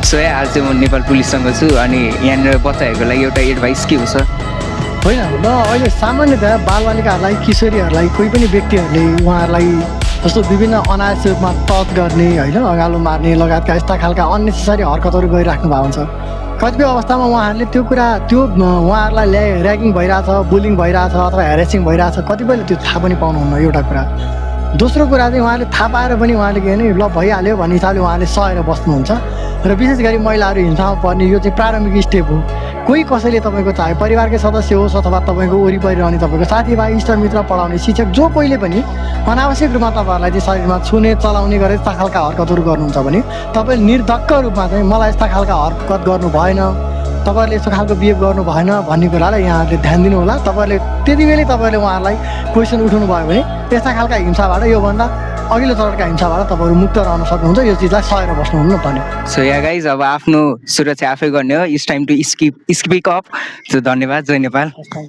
So आज चाहिँ म नेपाल पुलिससँग छु अनि यहाँनिर बच्चाहरूको लागि एउटा एडभाइस के हुन्छ? होइन ल अहिले सामान्यतया बालबालिकाहरूलाई किशोरीहरूलाई कोही पनि व्यक्तिहरूले उहाँहरूलाई जस्तो विभिन्न अनावश्यक रूपमा टच गर्ने होइन अँगालो मार्ने लगायतका यस्ता खालका अननेसेसरी हरकतहरू गरिराख्नु भएको हुन्छ। कतिपय अवस्थामा उहाँहरूले त्यो उहाँहरूलाई ऱ्यागिङ भइरहेछ, बुलिङ भइरहेछ अथवा हेरेसिङ भइरहेछ, कतिपयले त्यो थाहा पनि पाउनुहुन्न एउटा कुरा। दोस्रो कुरा चाहिँ उहाँले थाहा पाएर पनि उहाँले के भने ल भइहाल्यो भन्ने हिसाबले उहाँले सहेर बस्नुहुन्छ र विशेष गरी महिलाहरू हिंसामा पर्ने यो चाहिँ प्रारम्भिक स्टेप हो। कोही कसैले तपाईँको चाहे परिवारकै सदस्य होस् अथवा तपाईँको वरिपरि रहने तपाईँको साथीभाइ इष्टमित्र पढाउने शिक्षक जो कोहीले पनि अनावश्यक रूपमा तपाईँहरूलाई चाहिँ शरीरमा छुने चलाउने गरेर यस्ता खालका हरकतहरू गर्नुहुन्छ भने तपाईँले निर्धक्क रूपमा चाहिँ मलाई यस्ता खालका हरकत गर्नु भएन, तपाईँहरूले यस्तो खालको बिहेभ गर्नु भएन भन्ने कुरालाई यहाँहरूले ध्यान दिनु होला। तपाईँहरूले त्यति बेलै तपाईँहरूले उहाँहरूलाई क्वेसन उठाउनु भयो भने यस्ता खालका हिंसाबाट योभन्दा अघिल्लो चरणका हिंसाबाट तपाईँहरू मुक्त रहन सक्नुहुन्छ। यो चिजलाई सहेर बस्नुहुन्न भन्यो। सो या गाइज अब आफ्नो सुरक्षा आफै गर्ने हो। It's time to speak up. So धन्यवाद। जय नेपाल।